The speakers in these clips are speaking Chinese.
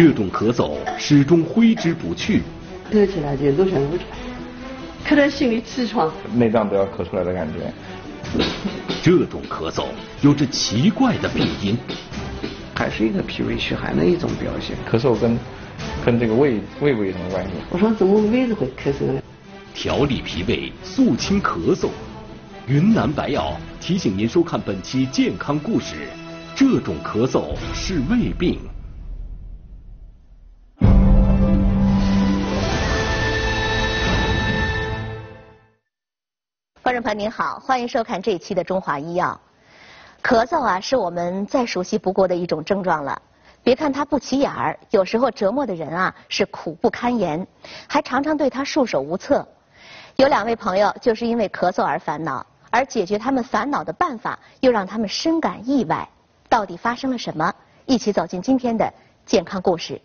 这种咳嗽始终挥之不去，咳起来就都想不出来，咳得心里气喘，内脏都要咳出来的感觉。这种咳嗽有着奇怪的病因，还是一个脾胃虚寒的一种表现。咳嗽跟这个胃部有什么关系？我说怎么胃子会咳嗽呢？调理脾胃，肃清咳嗽。云南白药提醒您收看本期健康故事。这种咳嗽是胃病。观众朋友您好，欢迎收看这一期的中华医药。咳嗽啊，是我们再熟悉不过的一种症状了。别看它不起眼儿，有时候折磨的人啊是苦不堪言，还常常对它束手无策。有2位朋友就是因为咳嗽而烦恼，而解决他们烦恼的办法又让他们深感意外。到底发生了什么？一起走进今天的健康故事。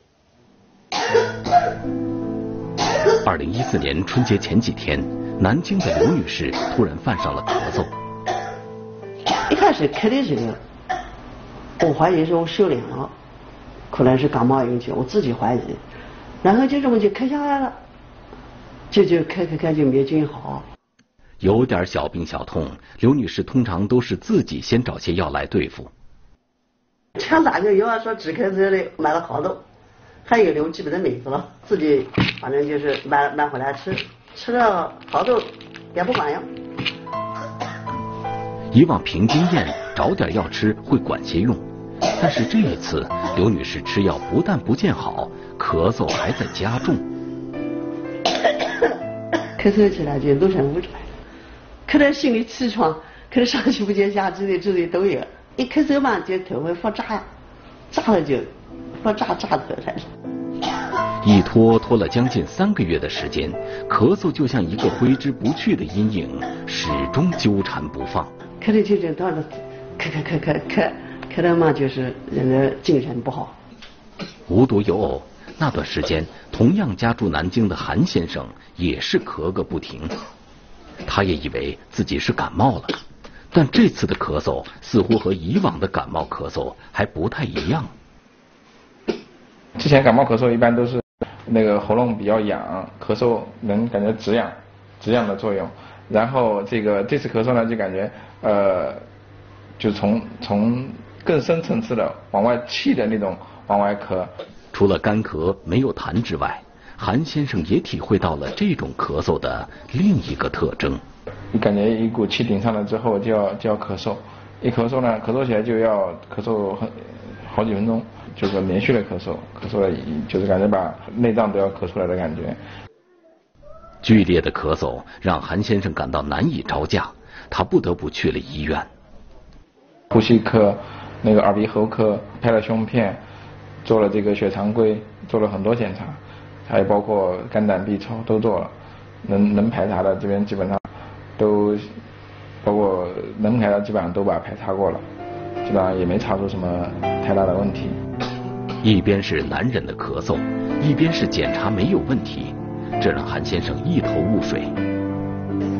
2014年春节前几天，南京的刘女士突然犯上了咳嗽。一开始咳的这个，我怀疑是我受凉了，可能是感冒引起，我自己怀疑。然后就这么就咳下来了，就咳就没菌好。有点小病小痛，刘女士通常都是自己先找些药来对付。像哪个药啊说止咳之类的，买了好多，还有留基本的名字了，自己反正就是买回来吃，吃了好多也不管用。以往凭经验找点药吃会管些用，但是这一次刘女士吃药不但不见好，咳嗽还在加重。咳嗽起来就都想不出来，咳得心里气喘，咳得上气不接下气的，这里都有。一咳嗽嘛，就头会发炸呀，炸了就发炸头开始。一拖了将近3个月的时间，咳嗽就像一个挥之不去的阴影，始终纠缠不放。咳的就到了，咳的嘛，就是人的精神不好。无独有偶，那段时间同样家住南京的韩先生也是咳个不停，他也以为自己是感冒了。但这次的咳嗽似乎和以往的感冒咳嗽还不太一样。之前感冒咳嗽一般都是那个喉咙比较痒，咳嗽能感觉止痒的作用。然后这次咳嗽呢，就感觉就从更深层次的往外气的那种往外咳。除了干咳没有痰之外，韩先生也体会到了这种咳嗽的另一个特征。你感觉一股气顶上来之后就要咳嗽，一咳嗽呢，咳嗽起来就要咳嗽好几分钟，就是连续的咳嗽了就是感觉把内脏都要咳出来的感觉。剧烈的咳嗽让韩先生感到难以招架，他不得不去了医院。呼吸科、那个耳鼻喉科拍了胸片，做了这个血常规，做了很多检查，还有包括肝胆 B 超都做了，能排查的这边基本上都，包括能排查基本上都把排查过了，基本上也没查出什么太大的问题。一边是男人的咳嗽，一边是检查没有问题，这让韩先生一头雾水。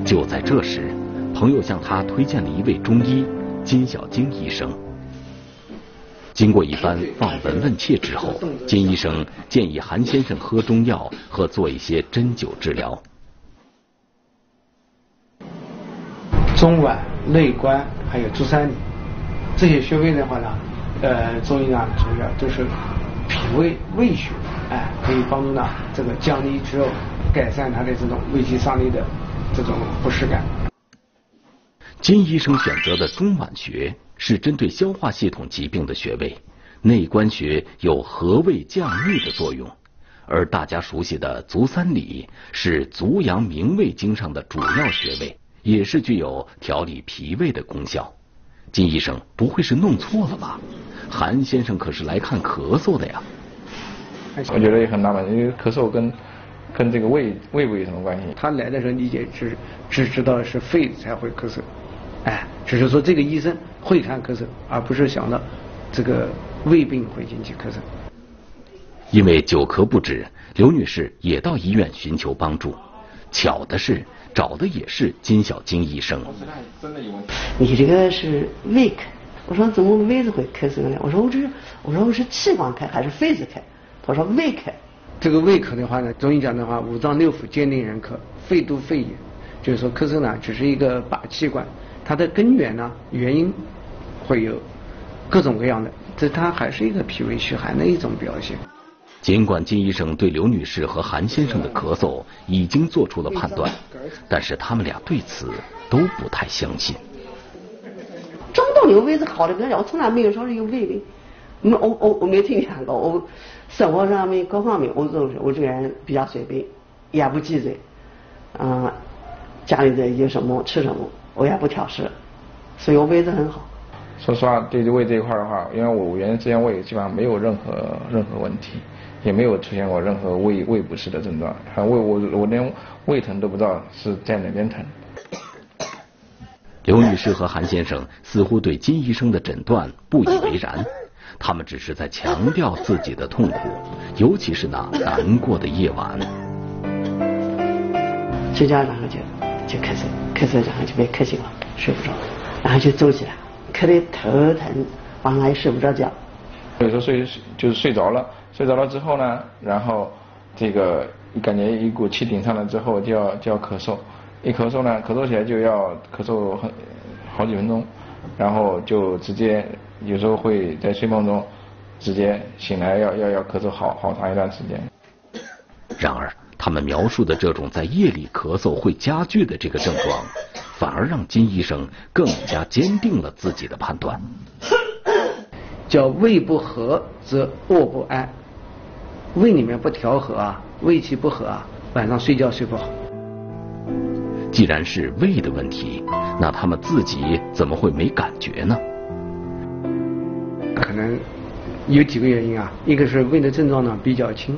就在这时，朋友向他推荐了一位中医金小晶医生。经过一番望闻问切之后，金医生建议韩先生喝中药和做一些针灸治疗。中脘、内关还有足三里这些穴位的话呢，中医呢主要都是脾胃穴，可以帮助呢这个降利之后改善他的这种胃肌上利的这种不适感。金医生选择的中脘穴是针对消化系统疾病的穴位，内关穴有和胃降逆的作用，而大家熟悉的足三里是足阳明胃经上的主要穴位，也是具有调理脾胃的功效。金医生不会是弄错了吧？韩先生可是来看咳嗽的呀。我觉得也很纳闷，因为咳嗽跟这个胃部有什么关系？他来的时候理解只知道是肺才会咳嗽，只是说这个医生会看咳嗽，而不是想到这个胃病会引起咳嗽。因为久咳不止，刘女士也到医院寻求帮助。巧的是，找的也是金小晶医生。你这个是胃咳，我说怎么胃子会咳嗽呢？我说我是气管咳还是肺子咳？他说胃科。这个胃科的话呢，中医讲的话，五脏六腑兼定人科，肺督肺也，就是说咳嗽呢只是一个把气管，它的根源呢原因会有各种各样的，这它还是一个脾胃虚寒的一种表现。尽管金医生对刘女士和韩先生的咳嗽已经做出了判断，但是他们俩对此都不太相信。中度有胃是好的，跟我从来没有说是有胃病，我没听见过。我生活上面各方面，我这个人比较随便，也不忌嘴，家里的有什么吃什么，我也不挑食，所以我胃是很好。说实话，对胃这一块的话，因为我原来之前胃基本上没有任何问题，也没有出现过任何胃不适的症状，我连胃疼都不知道是在哪边疼。刘女士和韩先生似乎对金医生的诊断不以为然，他们只是在强调自己的痛苦，尤其是那难过的夜晚。睡觉然后就咳嗽，然后就被咳醒了，睡不着，然后就走起来，咳得头疼，晚上也睡不着觉。有时候睡着了之后呢，然后这个感觉一股气顶上来之后就要咳嗽，一咳嗽呢，咳嗽起来就要咳嗽好几分钟，然后就直接有时候会在睡梦中直接醒来要咳嗽好长一段时间。然而他们描述的这种在夜里咳嗽会加剧的这个症状，反而让金医生更加坚定了自己的判断。叫胃不和则卧不安，胃里面不调和啊，胃气不和啊，晚上睡觉睡不好。既然是胃的问题，那他们自己怎么会没感觉呢？可能有几个原因啊，一个是胃的症状呢比较轻，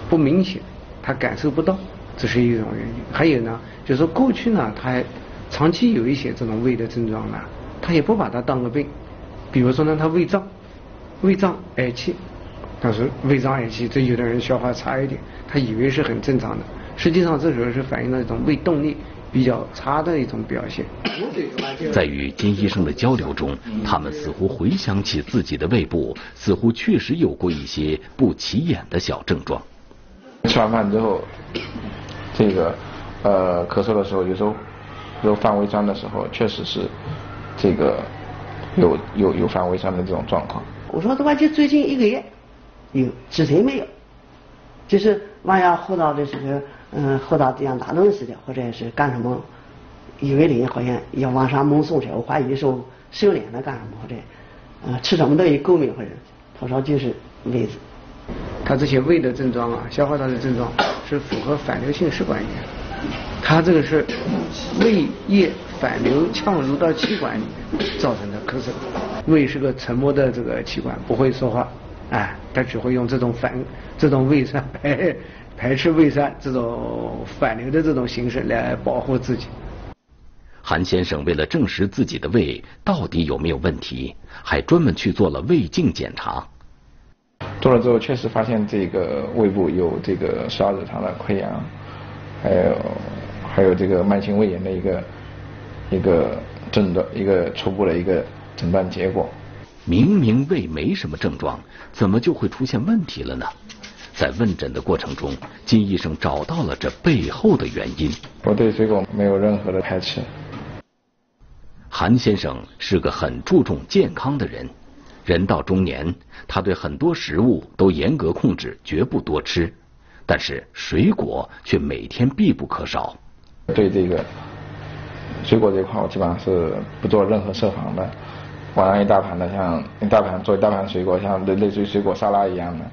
不明显，他感受不到，这是一种原因。还有呢，就是说过去呢，他长期有一些这种胃的症状呢，他也不把它当个病。比如说呢，他胃胀嗳气，但是胃胀嗳气，这有的人消化差一点，他以为是很正常的，实际上这时候是反映了一种胃动力比较差的一种表现。在与金医生的交流中，他们似乎回想起自己的胃部，似乎确实有过一些不起眼的小症状。吃完饭之后，这个咳嗽的时候，有时候犯胃酸的时候，确实是这个有犯胃酸的这种状况。我说的话，就最近1个月有，之前没有，就是晚上喝到的时候，喝到这样拿东西的，或者是干什么，以为人好像要往上猛送去，我怀疑是收敛了干什么，或者吃什么东西过敏或者，他说就是胃子。他这些胃的症状啊，消化道的症状是符合反流性食管炎，他这个是胃液反流呛入到气管里面造成的咳嗽。胃是个沉默的这个器官，不会说话，它只会用这种胃酸排斥胃酸这种反流的这种形式来保护自己。韩先生为了证实自己的胃到底有没有问题，还专门去做了胃镜检查。做了之后，确实发现这个胃部有这个12指肠的溃疡，还有这个慢性胃炎的一个诊断，一个初步的一个诊断结果。明明胃没什么症状，怎么就会出现问题了呢？在问诊的过程中，金医生找到了这背后的原因。我对水果没有任何的排斥。韩先生是个很注重健康的人，人到中年，他对很多食物都严格控制，绝不多吃，但是水果却每天必不可少。对这个水果这块，我基本上是不做任何设防的。晚上一大盘的，像做一大盘水果，像类似于水果沙拉一样的，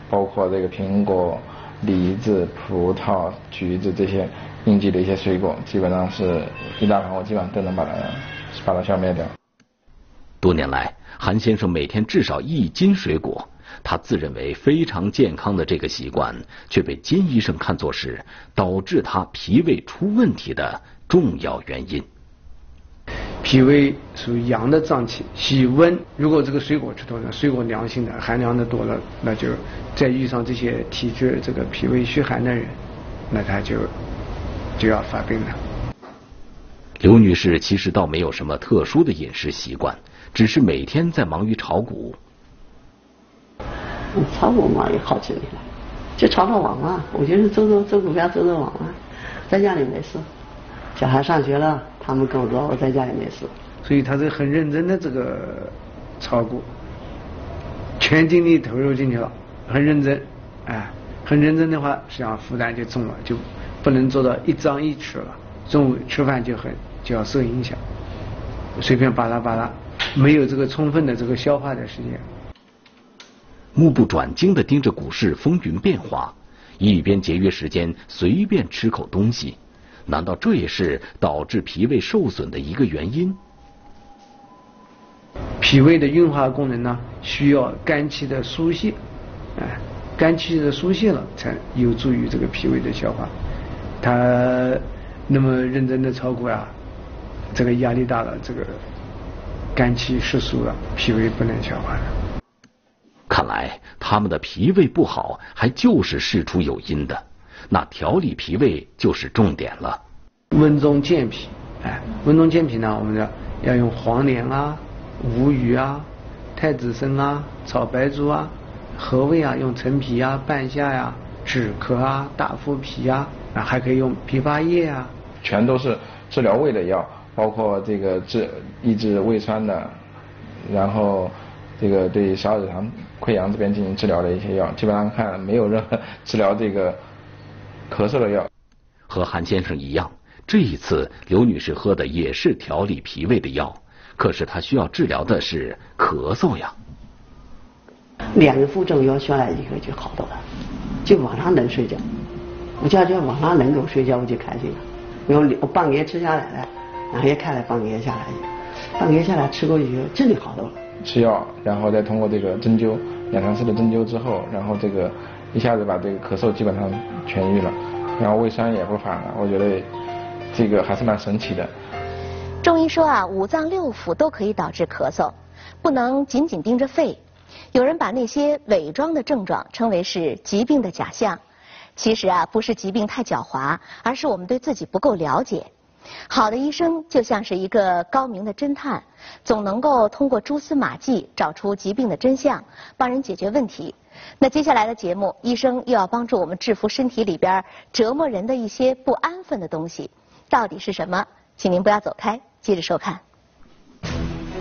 包括这个苹果、梨子、葡萄、橘子这些应季的一些水果，基本上是一大盘，我基本上都能把它消灭掉。多年来，韩先生每天至少1斤水果，他自认为非常健康的这个习惯，却被金医生看作是导致他脾胃出问题的重要原因。脾胃属于阳的脏器，喜温。如果这个水果吃多了，水果凉性的，寒凉的多了，那就再遇上这些体质这个脾胃虚寒的人，那他就要发病了。刘女士其实倒没有什么特殊的饮食习惯，只是每天在忙于炒股。炒股嘛也好几年了，就炒炒网嘛，我就是做股票做网嘛，在家里没事，小孩上学了，他们工作，我在家里没事。所以他是很认真的这个炒股，全精力投入进去了，很认真，哎，很认真的话，实际上负担就重了，就不能做到一张一弛了。中午吃饭就要受影响，随便巴拉，没有这个充分的这个消化的时间。目不转睛地盯着股市风云变化，一边节约时间随便吃口东西，难道这也是导致脾胃受损的一个原因？脾胃的运化功能呢，需要肝气的疏泄，哎，肝气的疏泄了，才有助于这个脾胃的消化。他那么认真的炒股啊，这个压力大了，这个肝气失疏了，脾胃不能消化了。看来他们的脾胃不好，还就是事出有因的，那调理脾胃就是重点了。温中健脾，哎，温中健脾呢，我们要用黄连啊、吴蓣啊、太子参啊、炒白术啊，和胃啊用陈皮啊、半夏呀、止咳啊、大腹皮啊，还可以用枇杷叶啊，全都是治疗胃的药，包括这个抑制胃酸的，然后这个对小耳肠溃疡这边进行治疗的一些药，基本上看没有任何治疗这个咳嗽的药。和韩先生一样，这一次刘女士喝的也是调理脾胃的药，可是她需要治疗的是咳嗽呀。2个副作用下来一个就好多了，就晚上能睡觉，我就晚上能够睡觉我就开心了。我半夜吃下来了，然后也开了半夜下来，半夜下来吃过以后真的好多了。吃药，然后再通过这个针灸2、3次的针灸之后，然后这个一下子把这个咳嗽基本上痊愈了，然后胃酸也不反了，我觉得这个还是蛮神奇的。中医说啊，五脏六腑都可以导致咳嗽，不能仅仅盯着肺。有人把那些伪装的症状称为是疾病的假象，其实啊，不是疾病太狡猾，而是我们对自己不够了解。好的医生就像是一个高明的侦探，总能够通过蛛丝马迹找出疾病的真相，帮人解决问题。那接下来的节目，医生又要帮助我们制服身体里边折磨人的一些不安分的东西，到底是什么？请您不要走开，接着收看。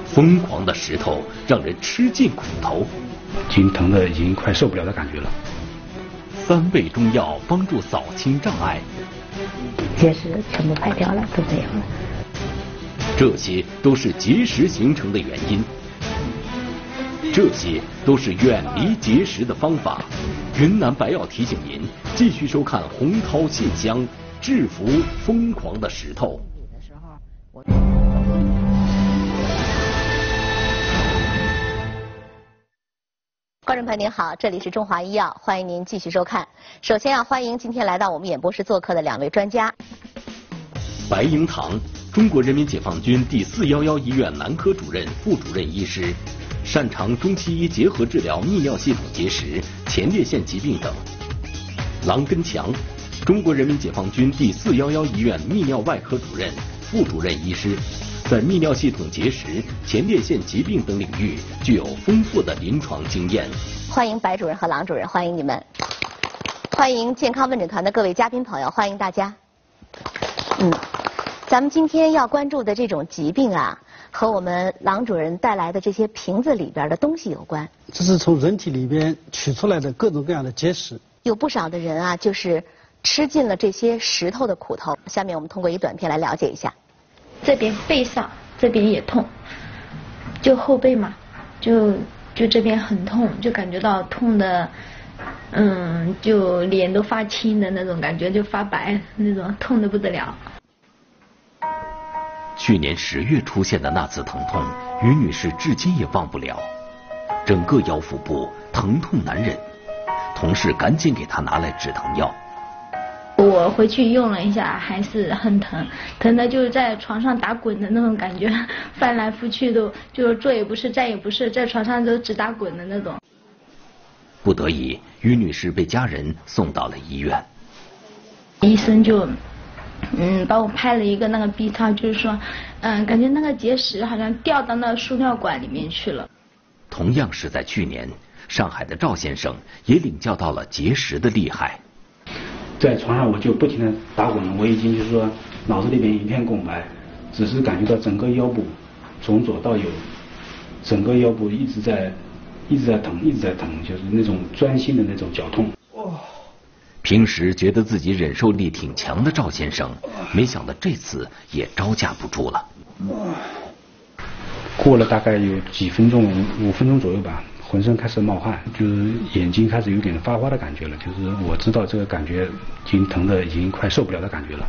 疯狂的石头让人吃尽苦头，已经疼得已经快受不了的感觉了。3味中药帮助扫清障碍，结石全部排掉了，都没有了。这些都是结石形成的原因，这些都是远离结石的方法。云南白药提醒您继续收看洪涛信箱，制服疯狂的石头。观众朋友您好，这里是中华医药，欢迎您继续收看。首先要欢迎今天来到我们演播室做客的2位专家。白英堂，中国人民解放军第411医院男科主任、副主任医师，擅长中西医结合治疗泌尿系统结石、前列腺疾病等。郎根强，中国人民解放军第411医院泌尿外科主任、副主任医师，在泌尿系统结石、前列腺疾病等领域具有丰富的临床经验。欢迎白主任和郎主任，欢迎你们。欢迎健康问诊团的各位嘉宾朋友，欢迎大家。咱们今天要关注的这种疾病啊，和我们郎主任带来的这些瓶子里边的东西有关。这是从人体里边取出来的各种各样的结石。有不少的人啊，就是吃尽了这些石头的苦头。下面我们通过一短片来了解一下。这边背上这边也痛，就后背嘛，就这边很痛，就感觉到痛的，就脸都发青的那种感觉，就发白那种，痛得不得了。去年10月出现的那次疼痛，于女士至今也忘不了，整个腰腹部疼痛难忍，同事赶紧给她拿来止疼药。我回去用了一下，还是很疼，疼的就是在床上打滚的那种感觉，翻来覆去都就是坐也不是，站也不是，在床上都直打滚的那种。不得已，于女士被家人送到了医院。医生就帮我拍了一个那个 B 超，就是说感觉那个结石好像掉到那输尿管里面去了。同样是在去年，上海的赵先生也领教到了结石的厉害。在床上我就不停地打滚，我已经就是说脑子里边一片空白，只是感觉到整个腰部从左到右，整个腰部一直在疼，就是那种钻心的那种绞痛。平时觉得自己忍受力挺强的赵先生，没想到这次也招架不住了。过了大概有几分钟，5分钟左右吧，浑身开始冒汗，就是眼睛开始有点发花的感觉了，就是我知道这个感觉已经疼得已经快受不了的感觉了。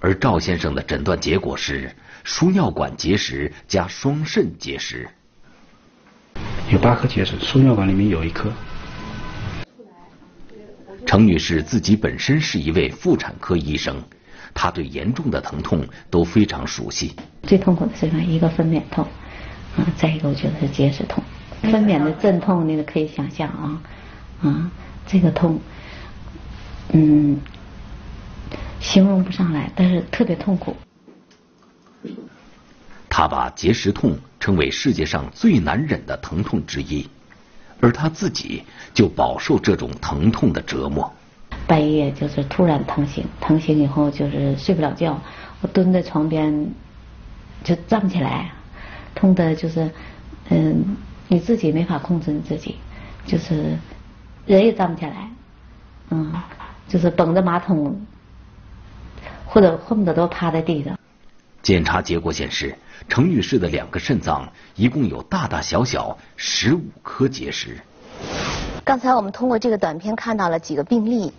而赵先生的诊断结果是输尿管结石加双肾结石，有8颗结石，输尿管里面有1颗。程女士自己本身是一位妇产科医生，她对严重的疼痛都非常熟悉。最痛苦的是一个分娩痛，再一个我觉得是结石痛。分娩的阵痛那个可以想象这个痛，形容不上来，但是特别痛苦。她把结石痛称为世界上最难忍的疼痛之一。而他自己就饱受这种疼痛的折磨。半夜就是突然疼醒以后就是睡不了觉，我蹲在床边就站不起来，痛的就是你自己没法控制你自己，就是人也站不起来，就是绷着马桶，或者恨不得都趴在地上。检查结果显示，程女士的2个肾脏一共有大大小小15颗结石。刚才我们通过这个短片看到了几个病例，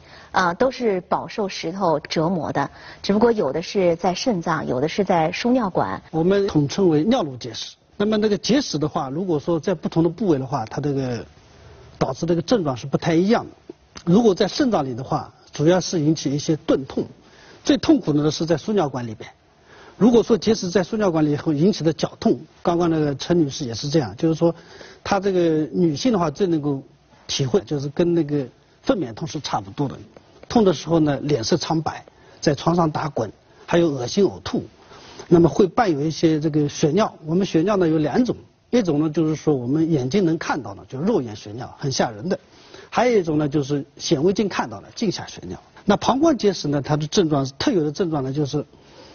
都是饱受石头折磨的，只不过有的是在肾脏，有的是在输尿管。我们统称为尿路结石。那么那个结石的话，如果说在不同的部位的话，它这个导致这个症状是不太一样的。如果在肾脏里的话，主要是引起一些钝痛，最痛苦的是在输尿管里边。如果说结石在输尿管里以后引起的绞痛，刚刚那个陈女士也是这样，就是说她这个女性的话最能够体会，就是跟那个分娩痛是差不多的。痛的时候呢，脸色苍白，在床上打滚，还有恶心呕吐，那么会伴有一些这个血尿。我们血尿呢有2种，一种呢就是说我们眼睛能看到的，就是肉眼血尿，很吓人的；还有一种呢就是显微镜看到的镜下血尿。那膀胱结石呢，它的症状特有的症状呢就是。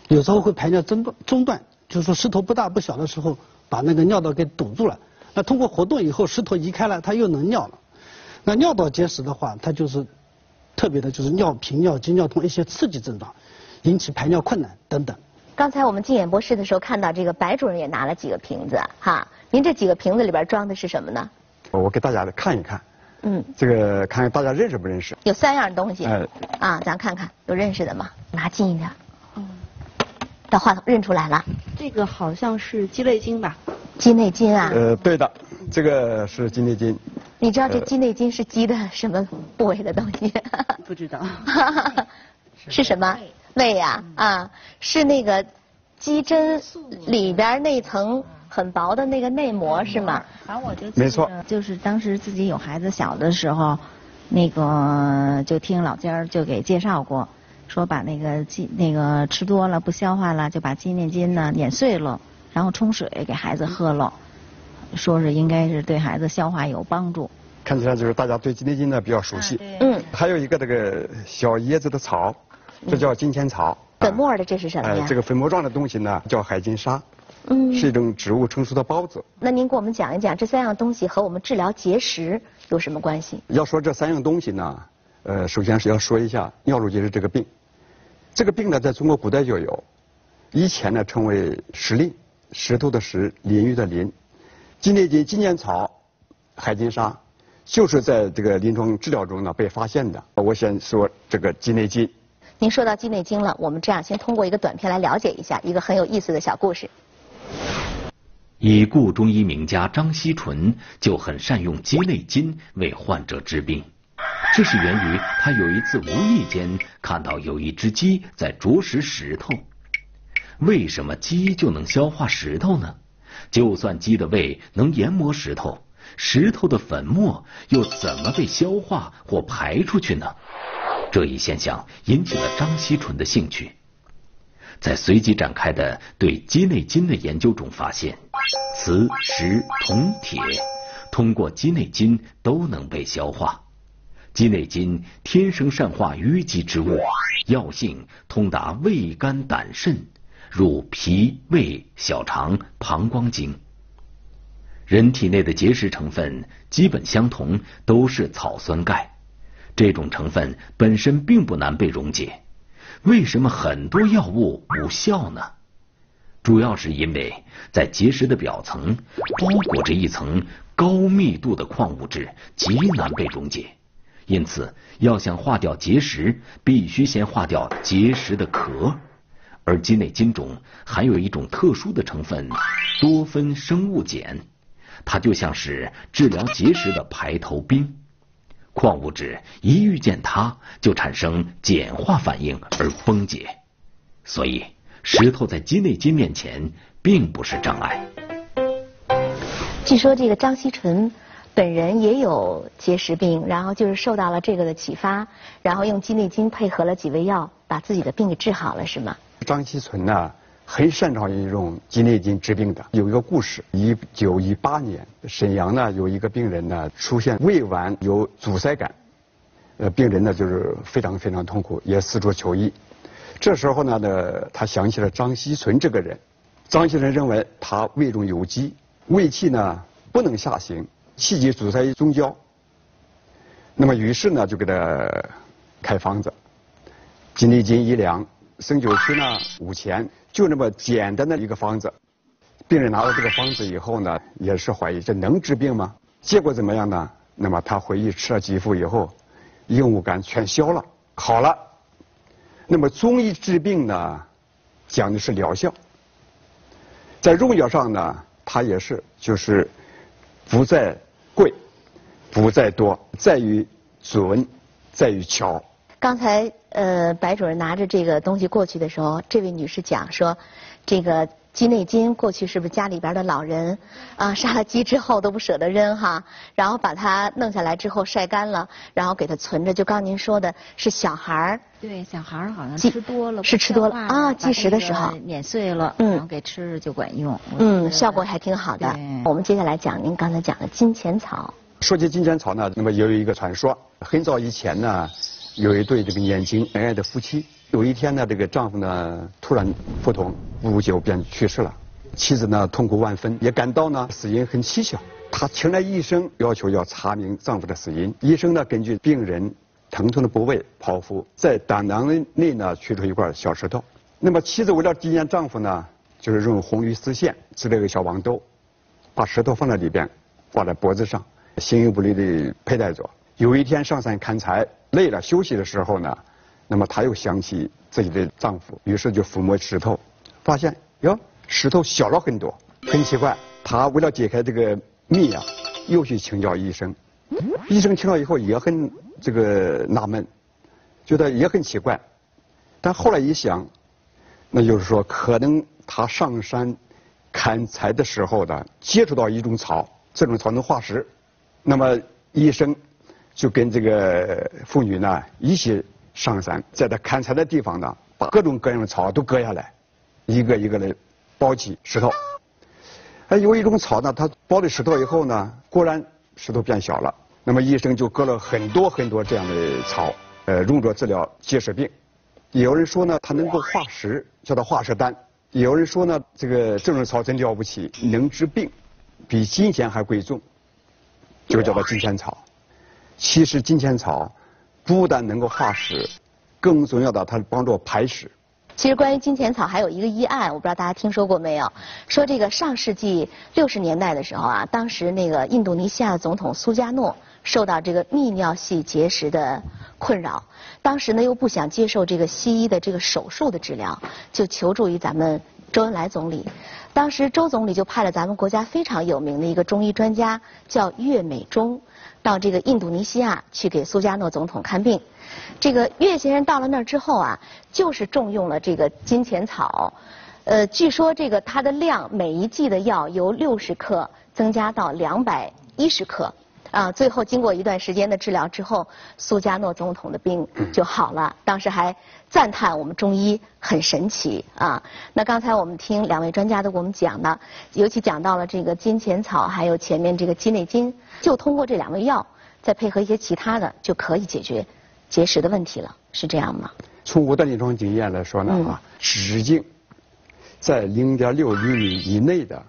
有时候会排尿中断，就是说石头不大不小的时候，把那个尿道给堵住了。那通过活动以后，石头移开了，它又能尿了。那尿道结石的话，它就是特别的，就是尿频、尿急、尿痛一些刺激症状，引起排尿困难等等。刚才我们进演播室的时候看到这个白主任也拿了几个瓶子哈，您这几个瓶子里边装的是什么呢？我给大家看一看。这个看看大家认识不认识？有3样东西。咱看看有认识的吗？拿近一点。到话筒认出来了，这个好像是鸡内金吧？鸡内金啊？对的，这个是鸡内金。你知道这鸡内金是鸡的什么部位的东西？不知道。是什么？胃呀？是那个鸡胗里边那层很薄的那个内膜是吗？反正我就没错，就是当时自己有孩子小的时候，那个就听老家就给介绍过。说把那个吃多了不消化了，就把鸡内金呢碾碎了，然后冲水给孩子喝了，说是应该是对孩子消化有帮助。看起来就是大家对鸡内金呢比较熟悉。还有一个这个小叶子的草，这叫金钱草。粉末的这是什么呀？这个粉末状的东西呢叫海金沙，是一种植物成熟的孢子。那您给我们讲一讲这3样东西和我们治疗结石有什么关系？要说这3样东西呢，首先是要说一下尿路结石这个病。这个病呢，在中国古代就有，以前呢称为石淋，石头的石，淋浴的淋。鸡内金、金钱草、海金沙，就是在这个临床治疗中呢被发现的。我先说这个鸡内金。您说到鸡内金了，我们这样先通过一个短片来了解一下一个很有意思的小故事。已故中医名家张锡纯就很善用鸡内金为患者治病。这是源于他有一次无意间看到有一只鸡在啄食石头。为什么鸡就能消化石头呢？就算鸡的胃能研磨石头，石头的粉末又怎么被消化或排出去呢？这一现象引起了张锡纯的兴趣。在随即展开的对鸡内金的研究中发现，磁、石、铜、铁通过鸡内金都能被消化。鸡内金天生善化淤积之物，药性通达胃肝胆肾，入脾胃小肠膀胱经。人体内的结石成分基本相同，都是草酸钙。这种成分本身并不难被溶解，为什么很多药物无效呢？主要是因为在结石的表层包裹着一层高密度的矿物质，极难被溶解。因此，要想化掉结石，必须先化掉结石的壳。而鸡内金中含有一种特殊的成分多酚生物碱，它就像是治疗结石的排头兵。矿物质一遇见它，就产生碱化反应而崩解，所以石头在鸡内金面前并不是障碍。据说这个张锡纯本人也有结石病，然后就是受到了这个的启发，然后用鸡内金配合了几味药，把自己的病给治好了，是吗？张锡纯呢，很擅长于用鸡内金治病的。有一个故事，1918年，沈阳呢有一个病人呢出现胃脘有阻塞感，病人呢就是非常非常痛苦，也四处求医。这时候呢，他想起了张锡纯这个人。张锡纯认为他胃中有积，胃气呢不能下行，气机阻塞于中焦。那么于是呢就给他开方子，鸡内金1两，生酒曲呢5钱，就那么简单的一个方子。病人拿到这个方子以后呢，也是怀疑这能治病吗？结果怎么样呢？那么他回忆吃了几副以后，硬物感全消了，好了。那么中医治病呢，讲的是疗效。在用药上呢，它也是就是不在贵，不在多，在于准，在于巧。刚才白主任拿着这个东西过去的时候，这位女士讲说，这个鸡内金过去是不是家里边的老人啊杀了鸡之后都不舍得扔哈，然后把它弄下来之后晒干了，然后给它存着。就刚您说的是小孩儿，对，小孩儿好像吃多了，是吃多了啊，忌食的时候碾碎了，然后给吃就管用。效果还挺好的。我们接下来讲您刚才讲的金钱草。说起金钱草呢，那么也有一个传说，很早以前呢，有一对这个年轻恩爱的夫妻，有一天呢，这个丈夫呢突然腹痛，不久便去世了。妻子呢痛苦万分，也感到呢死因很蹊跷。她请来医生，要求要查明丈夫的死因。医生呢根据病人疼痛的部位剖腹，在胆囊内呢取出一块小石头。那么妻子为了纪念丈夫呢，就是用红鱼丝线织了一个小网兜，把石头放在里边，挂在脖子上，形影不离地佩戴着。有一天上山砍柴累了休息的时候呢，那么她又想起自己的丈夫，于是就抚摸石头，发现哟石头小了很多，很奇怪。她为了解开这个谜啊，又去请教医生。医生听到以后也很这个纳闷，觉得也很奇怪。但后来一想，那就是说可能他上山砍柴的时候呢，接触到一种草，这种草能化石。那么医生就跟这个妇女呢一起上山，在他砍柴的地方呢，把各种各样的草都割下来，一个一个的包起石头。有一种草呢，它包了石头以后呢，果然石头变小了。那么医生就割了很多很多这样的草，用作治疗结石病。有人说呢，它能够化石，叫它化石丹；有人说呢，这种草真了不起，能治病，比金钱还贵重，就叫它金钱草。其实金钱草不但能够化石，更重要的它帮助排石。其实关于金钱草还有一个医案，我不知道大家听说过没有？说这个上世纪60年代的时候啊，当时那个印度尼西亚总统苏加诺受到这个泌尿系结石的困扰，当时呢又不想接受这个西医的这个手术的治疗，就求助于咱们周恩来总理。当时周总理就派了咱们国家非常有名的一个中医专家叫岳美中，到这个印度尼西亚去给苏加诺总统看病。这个岳先生到了那儿之后啊，就是重用了这个金钱草，据说这个它的量每一剂的药由60克增加到210克，最后经过一段时间的治疗之后，苏加诺总统的病就好了。当时还赞叹我们中医很神奇啊。那刚才我们听2位专家都给我们讲的，尤其讲到了这个金钱草，还有前面这个鸡内金，就通过这2味药，再配合一些其他的，就可以解决结石的问题了，是这样吗？从我的临床经验来说呢，直径在0.6厘米以内的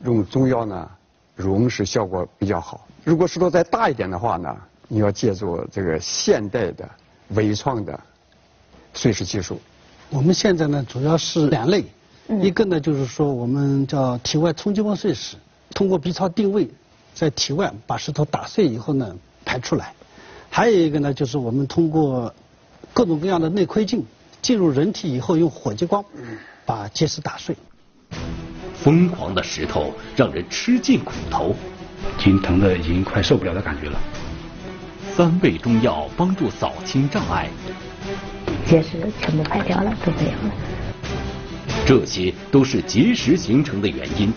用中药呢，溶石效果比较好。如果石头再大一点的话呢，你要借助这个现代的微创的碎石技术。我们现在呢，主要是2类，一个呢就是说我们叫体外冲击波碎石，通过 B 超定位，在体外把石头打碎以后呢排出来；还有一个呢就是我们通过各种各样的内窥镜进入人体以后，用火激光把结石打碎。疯狂的石头让人吃尽苦头，已经疼得已经快受不了的感觉了。3味中药帮助扫清障碍，结石全部排掉了，都没有了。这些都是结石形成的原因，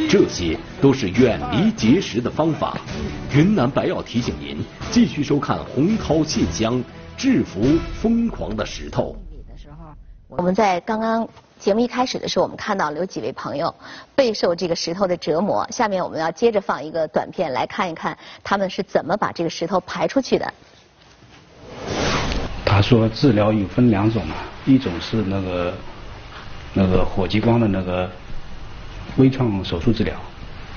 这些都是远离结石的方法。云南白药提醒您继续收看洪涛信箱，制服疯狂的石头。我们在刚刚节目一开始的时候，我们看到了有几位朋友备受这个石头的折磨。下面我们要接着放一个短片来看一看他们是怎么把这个石头排出去的。他说治疗有分2种嘛，一种是那个火激光的那个微创手术治疗，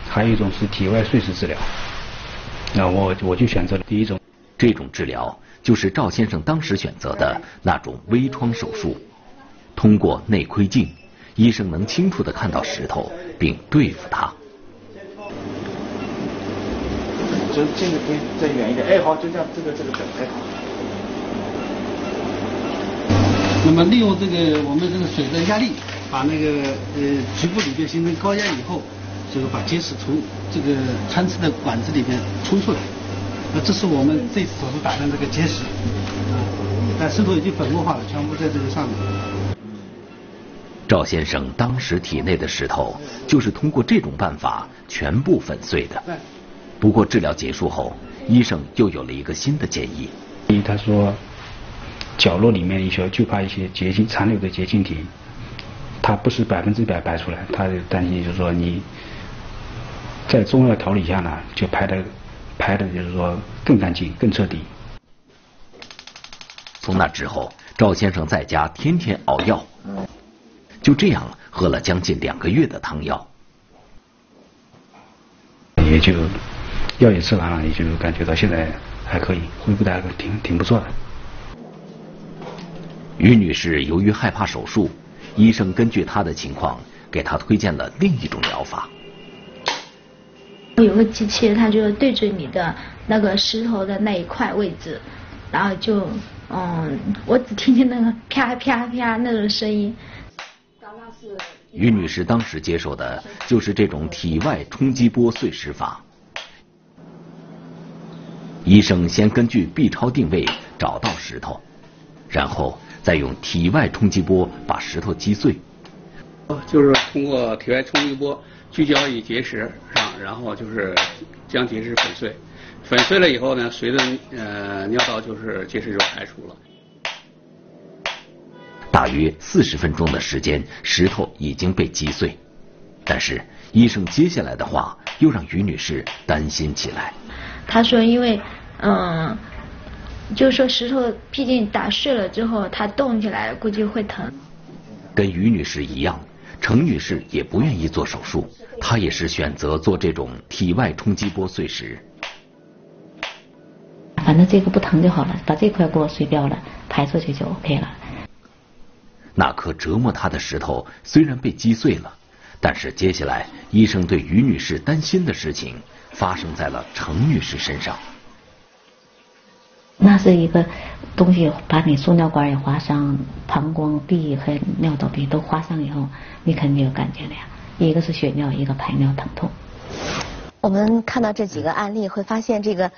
还有一种是体外碎石治疗。那我就选择了第一种。这种治疗就是赵先生当时选择的那种微创手术。通过内窥镜，医生能清楚地看到石头，并对付它。就这个可以再远一点，哎，好，就这样，这个哎好。那么利用这个我们这个水的压力，把那个局部里边形成高压以后，这个把结石从这个穿刺的管子里边冲出来。那这是我们这次手术打的这个结石，但石头已经粉末化了，全部在这个上面。赵先生当时体内的石头就是通过这种办法全部粉碎的。不过治疗结束后，医生又有了一个新的建议。他说，角落里面就怕一些结晶残留的结晶体，它不是100%排出来，他就担心就是说你在中药调理下呢，就排的就是说更干净、更彻底。从那之后，赵先生在家天天熬药。就这样喝了将近2个月的汤药，也就药也吃完了，也就感觉到现在还可以，恢复的挺不错的。于女士由于害怕手术，医生根据她的情况给她推荐了另一种疗法。有个机器，它就对准你的那个石头的那一块位置，然后就我只听见那个啪啪啪那种声音。于女士当时接受的就是这种体外冲击波碎石法。医生先根据 B 超定位找到石头，然后再用体外冲击波把石头击碎。就是通过体外冲击波聚焦于结石上，然后就是将结石粉碎。粉碎了以后呢，随着尿道就是结石就排出了。大约40分钟的时间，石头已经被击碎。但是医生接下来的话又让于女士担心起来。他说因为就是说石头毕竟打碎了之后它动起来估计会疼。跟于女士一样，程女士也不愿意做手术，她也是选择做这种体外冲击波碎石。反正这个不疼就好了，把这块给我碎掉了，排出去就 OK 了。那颗折磨她的石头虽然被击碎了，但是接下来医生对于女士担心的事情发生在了程女士身上。那是一个东西把你输尿管也划伤，膀胱壁和尿道壁都划伤以后，你肯定有感觉的呀。一个是血尿，一个排尿疼痛。我们看到这几个案例，会发现这个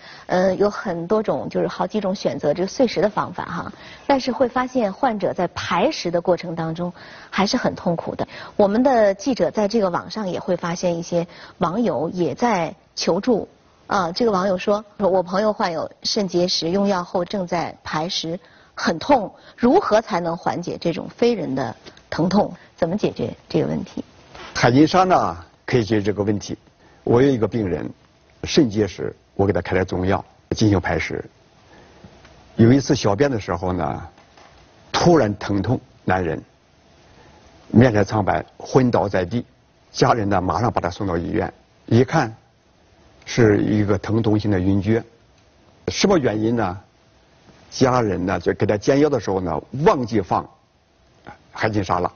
有很多种，就是好几种选择这个碎石的方法哈。但是会发现患者在排石的过程当中还是很痛苦的。我们的记者在这个网上也会发现一些网友也在求助啊，这个网友说，我朋友患有肾结石，用药后正在排石，很痛，如何才能缓解这种非人的疼痛？怎么解决这个问题？海金沙呢可以解决这个问题。我有一个病人，肾结石，我给他开了中药进行排石。有一次小便的时候呢，突然疼痛难忍，面色苍白，昏倒在地。家人呢马上把他送到医院，一看是一个疼痛性的晕厥。什么原因呢？家人呢就给他煎药的时候呢忘记放海金沙了。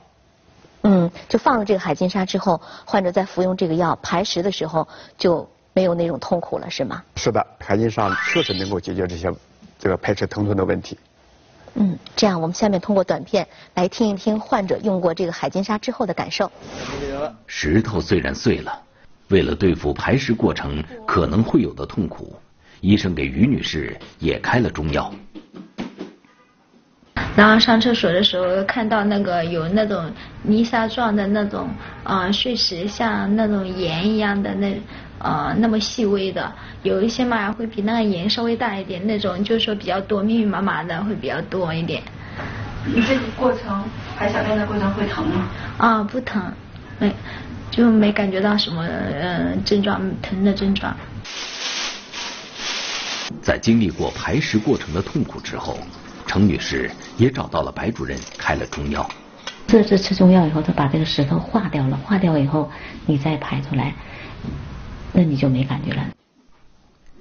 就放了这个海金沙之后，患者在服用这个药排石的时候就没有那种痛苦了，是吗？是的，海金沙确实能够解决这个排石疼痛的问题。这样我们下面通过短片来听一听患者用过这个海金沙之后的感受。石头虽然碎了，为了对付排石过程可能会有的痛苦，医生给于女士也开了中药。然后上厕所的时候看到那个有那种泥沙状的那种碎石，像那种盐一样的那么细微的，有一些嘛会比那个盐稍微大一点，那种就是说比较多密密麻麻的会比较多一点。你这个过程排小便的过程会疼吗？不疼，没感觉到什么症状疼的症状。在经历过排石过程的痛苦之后，程女士也找到了白主任开了中药。这次吃中药以后，他把这个石头化掉了，化掉以后你再排出来，那你就没感觉了。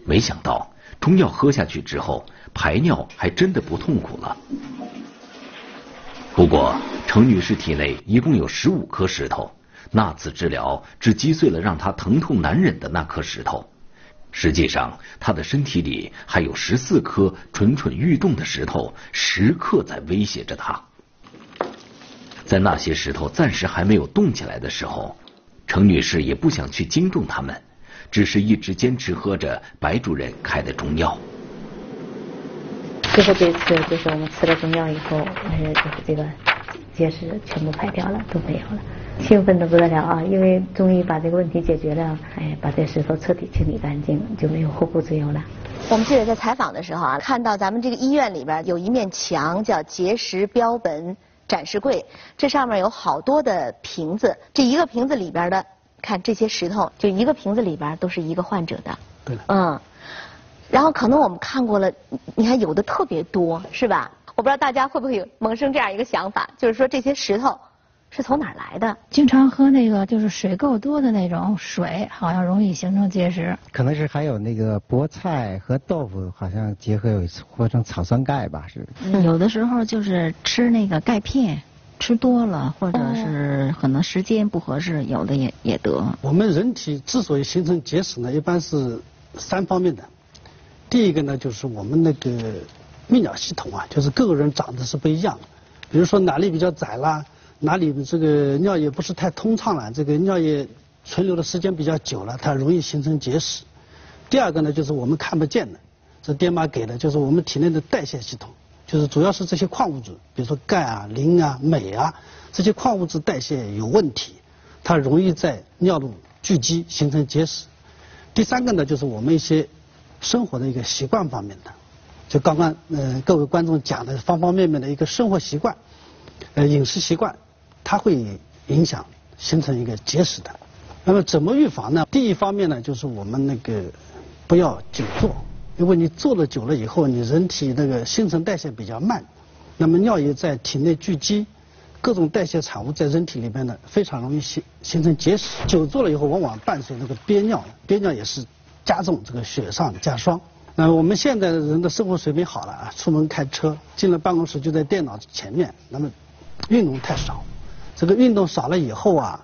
没想到中药喝下去之后，排尿还真的不痛苦了。不过程女士体内一共有15颗石头，那次治疗只击碎了让她疼痛难忍的那颗石头。实际上她的身体里还有14颗蠢蠢欲动的石头，时刻在威胁着她。在那些石头暂时还没有动起来的时候，程女士也不想去惊动他们，只是一直坚持喝着白主任开的中药。最后这次就是我们吃了中药以后，就是这个结石全部排掉了，都没有了，兴奋的不得了啊！因为终于把这个问题解决了，把这石头彻底清理干净，就没有后顾之忧了。我们记者在采访的时候啊，看到咱们这个医院里边有一面墙叫结石标本展示柜，这上面有好多的瓶子，这一个瓶子里边的，看这些石头，就一个瓶子里边都是一个患者的。对了。然后可能我们看过了，你看有的特别多，是吧？我不知道大家会不会有萌生这样一个想法，就是说这些石头是从哪儿来的？经常喝那个就是水够多的那种水，好像容易形成结石。可能是还有那个菠菜和豆腐好像结合有活成草酸钙吧，是。有的时候就是吃那个钙片。吃多了，或者是可能时间不合适，有的也得。我们人体之所以形成结石呢，一般是3方面的。第一个呢，就是我们那个泌尿系统啊，就是各个人长得是不一样的。比如说哪里比较窄啦，哪里这个尿液不是太通畅了，这个尿液存留的时间比较久了，它容易形成结石。第二个呢，就是我们看不见的，这爹妈给的，就是我们体内的代谢系统。就是主要是这些矿物质，比如说钙啊、磷啊、镁啊，这些矿物质代谢有问题，它容易在尿路聚集形成结石。第3个呢，就是我们一些生活的一个习惯方面的，就刚刚各位观众讲的方方面面的一个生活习惯，饮食习惯，它会影响形成一个结石的。那么怎么预防呢？第一方面呢，就是我们那个不要久坐。因为你坐了久了以后，你人体那个新陈代谢比较慢，那么尿液在体内聚集，各种代谢产物在人体里边呢，非常容易形成结石。久坐了以后，往往伴随那个憋尿，憋尿也是加重这个雪上加霜。那我们现在的人的生活水平好了啊，出门开车，进了办公室就在电脑前面，那么运动太少，这个运动少了以后啊，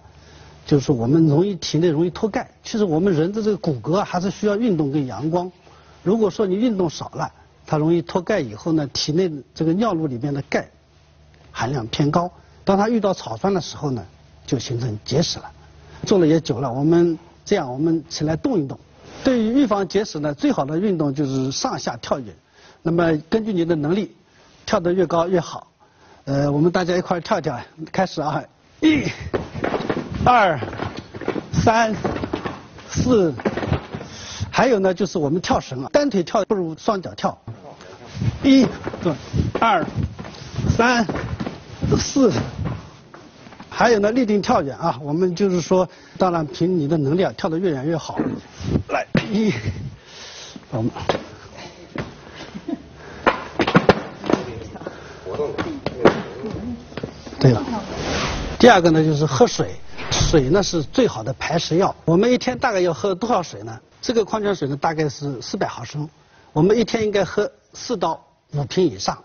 就是我们体内容易脱钙。其实我们人的这个骨骼还是需要运动跟阳光。如果说你运动少了，它容易脱钙以后呢，体内这个尿路里面的钙含量偏高，当它遇到草酸的时候呢，就形成结石了。坐了也久了，我们起来动一动。对于预防结石呢，最好的运动就是上下跳跃。那么根据你的能力，跳得越高越好。我们大家一块跳跳，开始啊，1、2、3、4、还有呢，就是我们跳绳啊，单腿跳不如双脚跳。1、2、3、4。还有呢，立定跳远啊，我们就是说，当然凭你的能力啊，跳得越远越好。来，1，我们。对了，第二个呢就是喝水，水呢是最好的排石药。我们一天大概要喝多少水呢？这个矿泉水呢大概是400毫升，我们一天应该喝4到5瓶以上，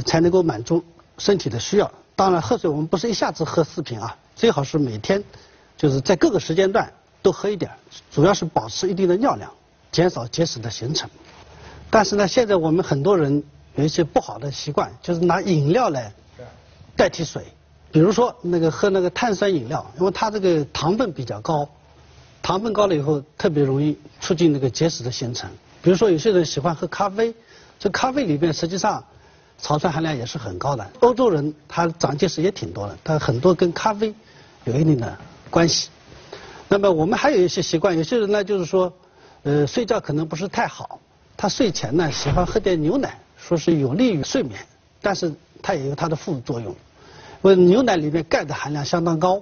才能够满足身体的需要。当然，喝水我们不是一下子喝4瓶啊，最好是每天，就是在各个时间段都喝一点，主要是保持一定的尿量，减少结石的形成。但是呢，现在我们很多人有一些不好的习惯，就是拿饮料来代替水，比如说喝那个碳酸饮料，因为它这个糖分比较高，糖分高了以后特别容易促进那个结石的形成。比如说有些人喜欢喝咖啡，这咖啡里面实际上草酸含量也是很高的。欧洲人他长结石也挺多的，他很多跟咖啡有一定的关系。那么我们还有一些习惯，有些人呢就是说，睡觉可能不是太好，他睡前呢喜欢喝点牛奶，说是有利于睡眠，但是它也有它的副作用。因为牛奶里面钙的含量相当高，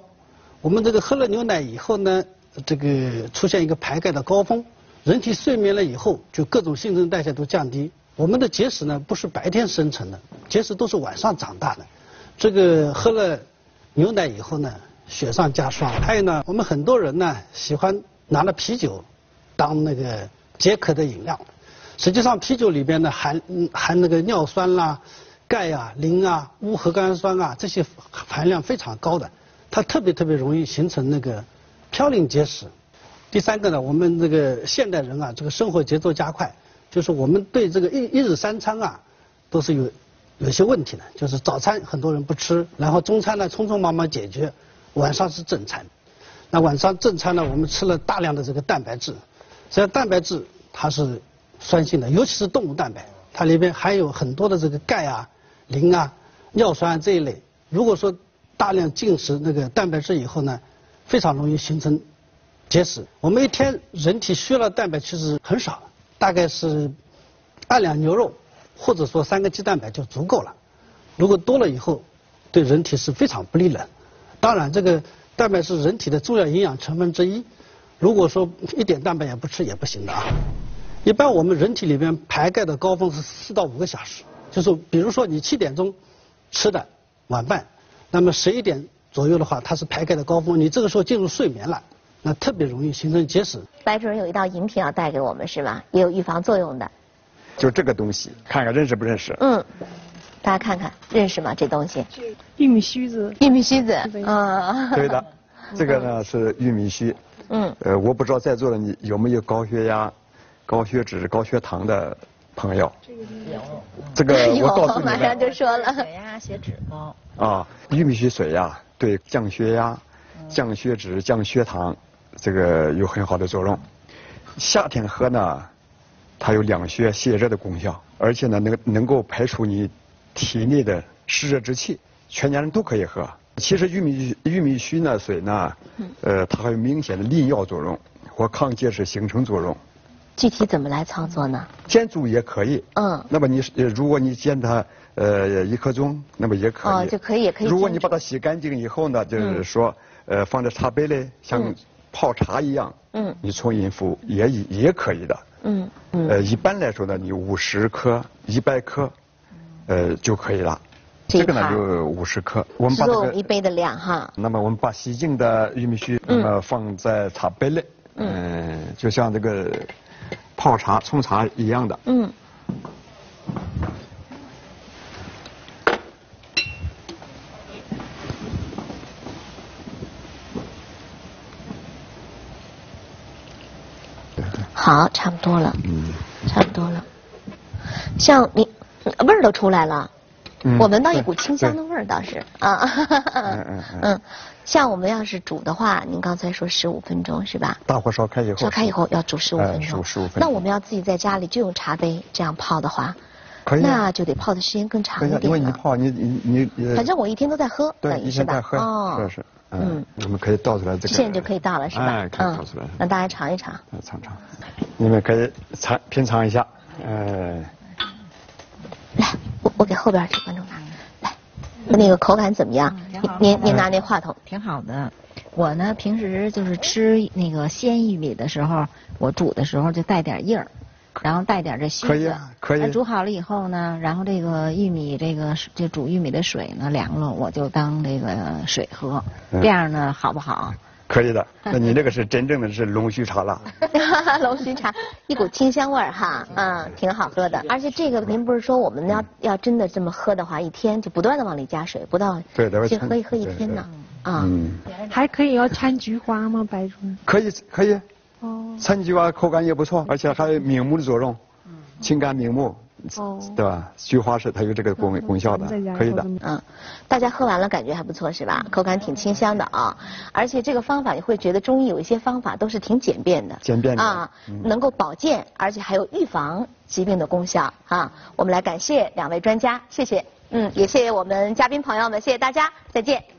我们这个喝了牛奶以后呢，这个出现一个排钙的高峰，人体睡眠了以后，就各种新陈代谢都降低。我们的结石呢不是白天生成的，结石都是晚上长大的。这个喝了牛奶以后呢，雪上加霜。还有呢，我们很多人呢喜欢拿了啤酒当那个解渴的饮料，实际上啤酒里边呢含那个尿酸啦、钙啊、磷啊、钨核苷酸啊，这些含量非常高的，它特别容易形成那个嘌呤结石。第三个呢，我们这个现代人啊，这个生活节奏加快，就是我们对这个一日3餐啊，都是有些问题的。就是早餐很多人不吃，然后中餐呢匆匆忙忙解决，晚上是正餐。那晚上正餐呢，我们吃了大量的这个蛋白质，实际上蛋白质它是酸性的，尤其是动物蛋白，它里边含有很多的这个钙啊、磷啊、尿酸啊这一类。如果说大量进食那个蛋白质以后呢，非常容易形成结石。我们一天人体需要的蛋白其实很少，大概是2两牛肉或者说3个鸡蛋白就足够了。如果多了以后，对人体是非常不利的。当然，这个蛋白是人体的重要营养成分之一，如果说一点蛋白也不吃也不行的啊。一般我们人体里边排钙的高峰是4到5个小时，就是比如说你7点钟吃的晚饭，那么11点左右的话，它是排钙的高峰，你这个时候进入睡眠了，那特别容易形成结石。白主任有一道饮品要带给我们是吧？也有预防作用的。就这个东西，看看认识不认识？大家看看认识吗？这东西？玉米须子。玉米须子，对的，这个呢是玉米须。我不知道在座的你有没有高血压、高血脂、高血糖的朋友？有。这个我告诉你们，马上就说了。血压、血脂高。啊，玉米须水呀，对降血压、降血脂、降血糖，这个有很好的作用。夏天喝呢，它有凉血泻热的功效，而且呢能够排出你体内的湿热之气，全家人都可以喝。其实玉米须呢水呢，它还有明显的利尿作用或抗结石形成作用。具体怎么来操作呢？煎煮也可以。那么如果你煎它1刻钟，那么也可以。就可以。如果你把它洗干净以后呢，就是说放在茶杯里，像泡茶一样。你冲饮服也可以的。一般来说呢，你50克、100克，就可以了。这个呢就50克。我们把这个1杯的量哈。那么我们把洗净的玉米须，那么放在茶杯里，就像这个泡茶、冲茶一样的。好，差不多了。差不多了。像你味儿都出来了，我闻到一股清香的味儿倒是啊。像我们要是煮的话，您刚才说15分钟是吧？大火烧开以后。烧开以后要煮15分钟。15分钟。那我们要自己在家里就用茶杯这样泡的话，可以。那就得泡的时间更长一点。因为你泡你。反正我一天都在喝，对，一天在喝。哦。是。我们可以倒出来这个。现在就可以倒了是吧？哎，可以倒出来。让大家尝一尝。尝。你们可以品尝一下。来，我给后边这观众拿。来，那个口感怎么样？您拿那话筒。挺好的。我呢，平时就是吃那个鲜玉米的时候，我煮的时候就带点叶儿，然后带点这须子。可以。煮好了以后呢，然后这个玉米这煮玉米的水呢凉了，我就当这个水喝，这样呢好不好？可以的。那你这个是真正的是龙须茶了。龙须茶，一股清香味儿哈，挺好喝的。而且这个您不是说我们要真的这么喝的话，一天就不断的往里加水，不到就喝一天呢。还可以要掺菊花吗，白主任？可以。掺菊花口感也不错，而且还有明目的作用，清肝明目，对吧？菊花是它有这个功效的，可以的。大家喝完了感觉还不错是吧？口感挺清香的啊，而且这个方法也会觉得中医有一些方法都是挺简便的，能够保健，而且还有预防疾病的功效啊。我们来感谢2位专家，谢谢，也谢谢我们嘉宾朋友们，谢谢大家，再见。